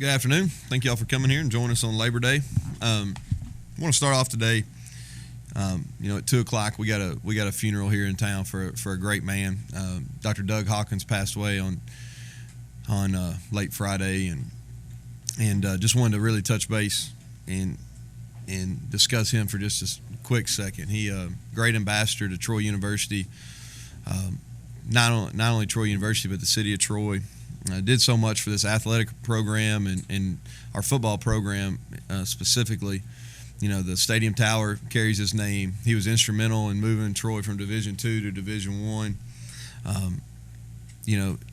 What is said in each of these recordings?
Good afternoon. Thank you all for coming here and joining us on Labor Day. I want to start off today. At 2:00 we got a funeral here in town for a great man. Dr. Doug Hawkins passed away on late Friday, and just wanted to really touch base and discuss him for just a quick second. He great ambassador to Troy University. Not only Troy University, but the city of Troy. Did so much for this athletic program and our football program specifically. The stadium tower carries his name. He was instrumental in moving Troy from Division II to Division I.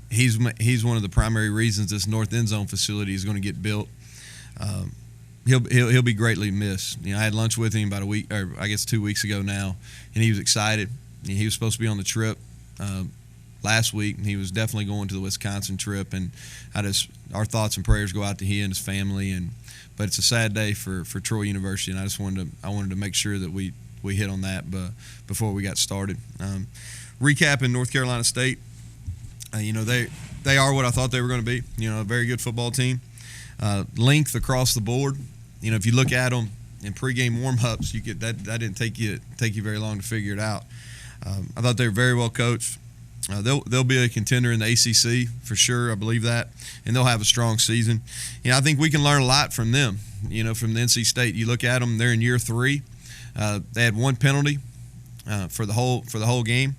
He's one of the primary reasons this North End Zone facility is going to get built. He'll be greatly missed. I had lunch with him about a week, or I guess 2 weeks ago now, and he was excited. He was supposed to be on the trip last week, and he was definitely going to the Wisconsin trip. And our thoughts and prayers go out to he and his family. But it's a sad day for Troy University, and I wanted to make sure that we hit on that before we got started. Recapping North Carolina State, they are what I thought they were going to be. A very good football team. Length across the board. If you look at them in pregame warm-ups, that didn't take you very long to figure it out. I thought they were very well coached. They'll be a contender in the ACC for sure. I believe that, and they'll have a strong season. I think we can learn a lot from them. From the NC State. You look at them; they're in year 3. They had 1 penalty for the whole game.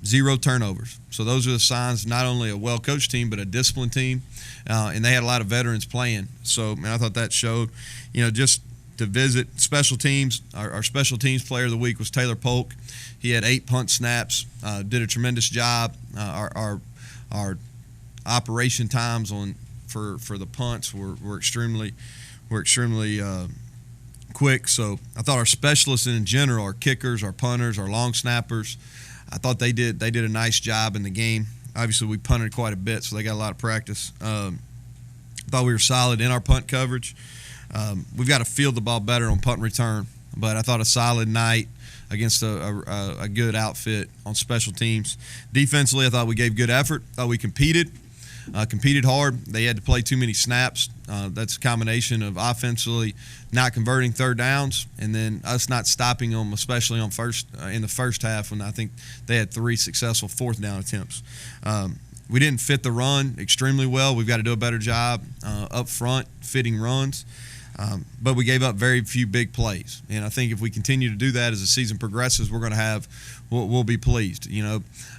0 turnovers. So those are the signs not only a well-coached team, but a disciplined team, and they had a lot of veterans playing. So, I thought that showed. Just to visit special teams. Our special teams player of the week was Taylor Polk. He had 8 punt snaps. Did a tremendous job. Our operation times for the punts were extremely quick. So I thought our specialists in general, our kickers, our punters, our long snappers, I thought they did a nice job in the game. Obviously, we punted quite a bit, so they got a lot of practice. I thought we were solid in our punt coverage. We've got to field the ball better on punt and return, but I thought a solid night against a good outfit on special teams. Defensively, I thought we gave good effort. I thought we competed hard. They had to play too many snaps. That's a combination of offensively not converting third downs and then us not stopping them, especially in the first half when I think they had 3 successful fourth down attempts. We didn't fit the run extremely well. We've got to do a better job up front fitting runs. But we gave up very few big plays, and I think if we continue to do that as the season progresses, we'll be pleased.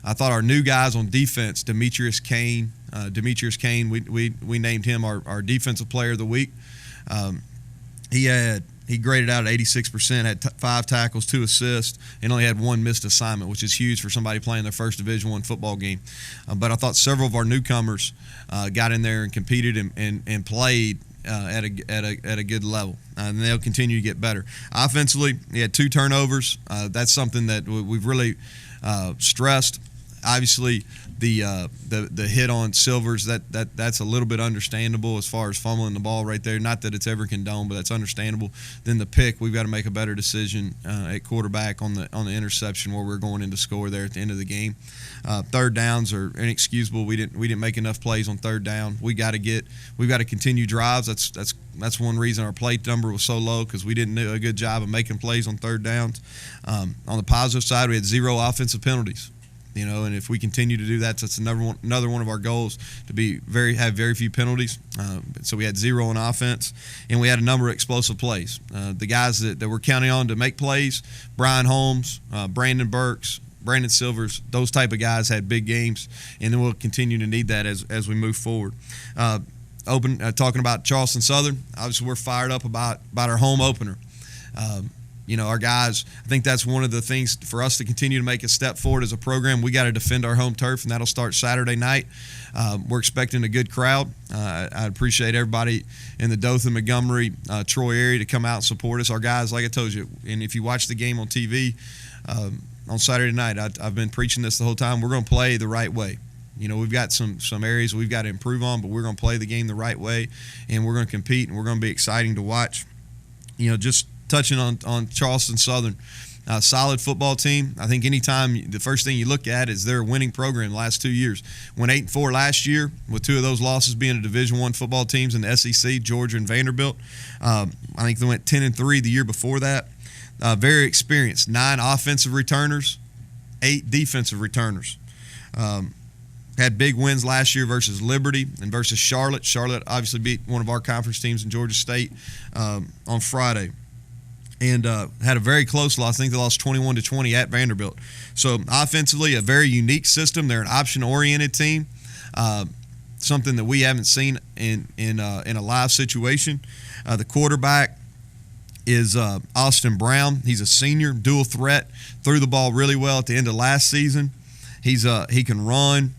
I thought our new guys on defense, Demetrius Kane, we named him our defensive player of the week. He graded out at 86%, had 5 tackles, 2 assists, and only had 1 missed assignment, which is huge for somebody playing their first Division I football game. But I thought several of our newcomers got in there and competed and played at a good level, and they'll continue to get better. Offensively, he had 2 turnovers. That's something that we've really stressed. Obviously, the hit on Silvers, that's a little bit understandable as far as fumbling the ball right there. Not that it's ever condoned, but that's understandable. Then the pick, we've got to make a better decision at quarterback on the interception where we're going in to score there at the end of the game. Third downs are inexcusable. We didn't make enough plays on third down. We've got to continue drives. That's one reason our play number was so low, because we didn't do a good job of making plays on third downs. On the positive side, we had 0 offensive penalties. And if we continue to do that, that's another one of our goals, to have very few penalties. So we had 0 on offense, and we had a number of explosive plays. The guys that we're counting on to make plays, Brian Holmes, Brandon Burks, Brandon Silvers, those type of guys had big games, and then we'll continue to need that as we move forward. Talking about Charleston Southern, obviously we're fired up about our home opener. Our guys, I think that's one of the things for us to continue to make a step forward as a program. We got to defend our home turf, and that'll start Saturday night. We're expecting a good crowd. I appreciate everybody in the Dothan, Montgomery, Troy area to come out and support us. Our guys, like I told you, and if you watch the game on TV on Saturday night, I've been preaching this the whole time. We're going to play the right way. We've got some areas we've got to improve on, but we're going to play the game the right way, and we're going to compete, and we're going to be exciting to watch. Just touching on Charleston Southern, Solid football team. I think anytime the first thing you look at is their winning program the last 2 years. Went 8-4 last year, with 2 of those losses being to Division I football teams in the SEC, Georgia and Vanderbilt. I think they went 10-3 the year before that. Very experienced. 9 offensive returners, 8 defensive returners. Had big wins last year versus Liberty and versus Charlotte. Charlotte obviously beat one of our conference teams in Georgia State on Friday. And had a very close loss. I think they lost 21-20 at Vanderbilt. So offensively, a very unique system. They're an option-oriented team, something that we haven't seen in a live situation. The quarterback is Austin Brown. He's a senior, dual threat. Threw the ball really well at the end of last season. He can run.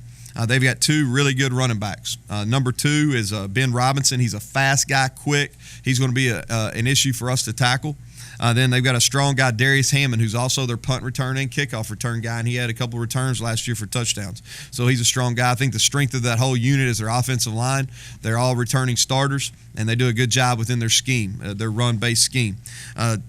They've got 2 really good running backs. Number 2 is Ben Robinson. He's a fast guy, quick. He's going to be an issue for us to tackle. Then they've got a strong guy, Darius Hammond, who's also their punt return and kickoff return guy, and he had a couple returns last year for touchdowns. So he's a strong guy. I think the strength of that whole unit is their offensive line. They're all returning starters, and they do a good job within their scheme, their run-based scheme.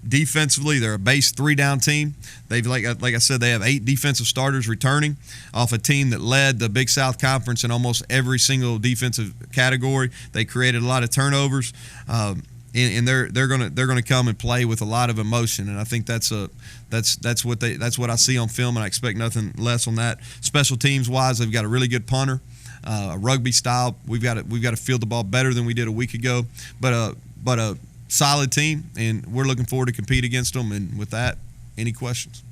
Defensively, they're a base 3-down team. They've like I said, they have 8 defensive starters returning off a team that led the Big South Conference in almost every single defensive category. They created a lot of turnovers. And they're gonna come and play with a lot of emotion, and I think that's what I see on film, and I expect nothing less on that. Special teams wise, they've got a really good punter, a rugby style. We've got to field the ball better than we did a week ago, but a solid team, and we're looking forward to compete against them. And with that, any questions?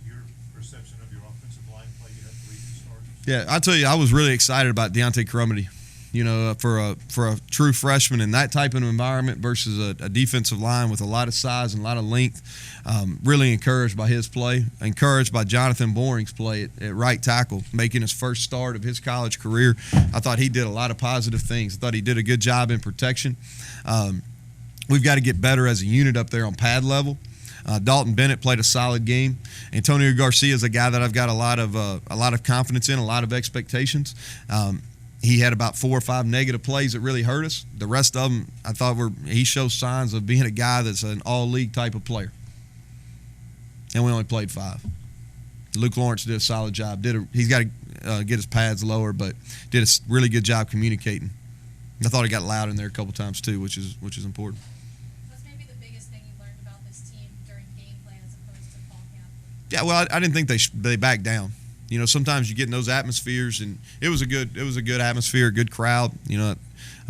Your perception of your offensive line play, you had 3 new starters. Yeah, I tell you, I was really excited about Deontay Crumity. You know, for a true freshman in that type of environment versus a defensive line with a lot of size and a lot of length, really encouraged by his play, encouraged by Jonathan Boring's play at right tackle, making his first start of his college career. I thought he did a lot of positive things. I thought he did a good job in protection. We've got to get better as a unit up there on pad level. Dalton Bennett played a solid game. Antonio Garcia is a guy that I've got a lot of confidence in, a lot of expectations. He had about 4 or 5 negative plays that really hurt us. The rest of them, I thought he shows signs of being a guy that's an all-league type of player. And we only played 5. Luke Lawrence did a solid job. He's got to get his pads lower, but did a really good job communicating. I thought he got loud in there a couple times too, which is important. What's maybe the biggest thing you learned about this team during game plan as opposed to fall camp? Yeah, well, I didn't think they backed down. You know, sometimes you get in those atmospheres, and it was a good atmosphere, a good crowd. You know,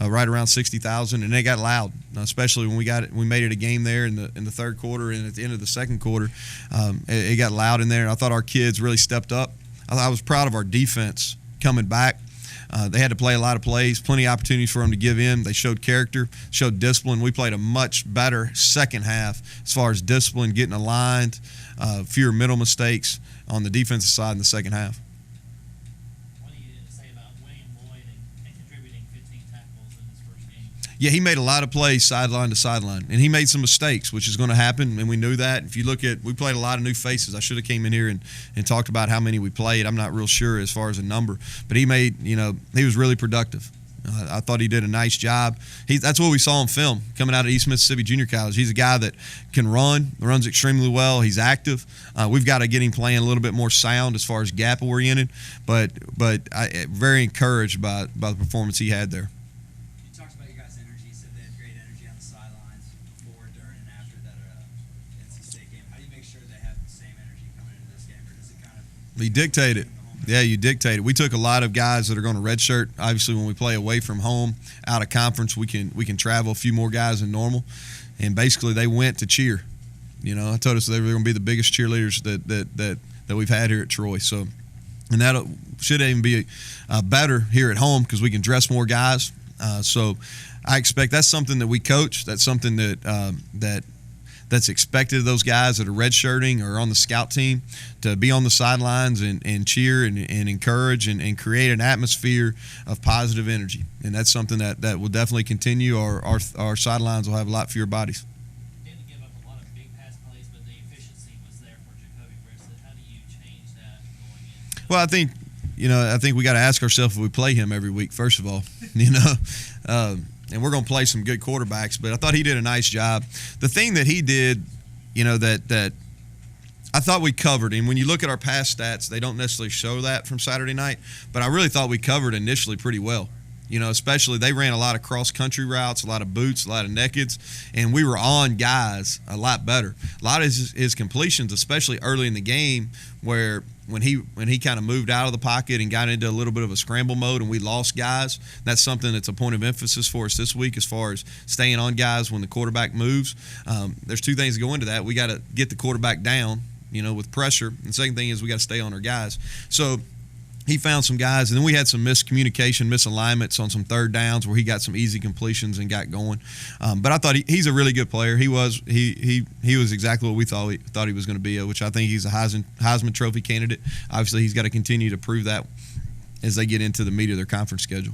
right around 60,000, and they got loud, especially when we made it a game there in the third quarter and at the end of the second quarter. It got loud in there, and I thought our kids really stepped up. I was proud of our defense coming back. They had to play a lot of plays, plenty of opportunities for them to give in. They showed character, showed discipline. We played a much better second half as far as discipline, getting aligned, fewer middle mistakes on the defensive side in the second half. What do you say about William Lloyd and contributing 15 tackles in his first game? Yeah, he made a lot of plays sideline to sideline, and he made some mistakes, which is going to happen, and we knew that. If you look at, we played a lot of new faces. I should have came in here and talked about how many we played. I'm not real sure as far as a number, but he was really productive. I thought he did a nice job. That's what we saw on film coming out of East Mississippi Junior College. He's a guy that can runs extremely well. He's active. We've got to get him playing a little bit more sound as far as gap oriented, but I very encouraged by the performance he had there. You talked about your guys' energy. You said they had great energy on the sidelines before, during, and after that NC State game. How do you make sure they have the same energy coming into this game, or does it kind of? He dictated. Yeah, you dictated. We took a lot of guys that are going to redshirt. Obviously, when we play away from home, out of conference, we can travel a few more guys than normal. And basically, they went to cheer. You know, I told us they were going to be the biggest cheerleaders that we've had here at Troy. So, and that should even be better here at home because we can dress more guys. So, I expect that's something that we coach. That's something that's expected of those guys that are redshirting or on the scout team to be on the sidelines and cheer and encourage and create an atmosphere of positive energy. And that's something that will definitely continue. Our sidelines will have a lot fewer bodies. You didn't give up a lot of big pass plays, but the efficiency was there for Jacoby Brissett. How do you change that going in? Well, I think we got to ask ourselves if we play him every week, first of all. And we're going to play some good quarterbacks, but I thought he did a nice job. The thing that he did, that I thought we covered. And when you look at our past stats, they don't necessarily show that from Saturday night. But I really thought we covered initially pretty well. You know, especially they ran a lot of cross-country routes, a lot of boots, a lot of nakeds, and we were on guys a lot better. A lot of his completions, especially early in the game, where when he kind of moved out of the pocket and got into a little bit of a scramble mode and we lost guys, that's something that's a point of emphasis for us this week as far as staying on guys when the quarterback moves. There's two things that go into that. We got to get the quarterback down, you know, with pressure. And the second thing is we got to stay on our guys. So he found some guys, and then we had some miscommunication, misalignments on some third downs where he got some easy completions and got going. But I thought he's a really good player. He was exactly what we thought he was going to be, which I think he's a Heisman Trophy candidate. Obviously, he's got to continue to prove that as they get into the meat of their conference schedule.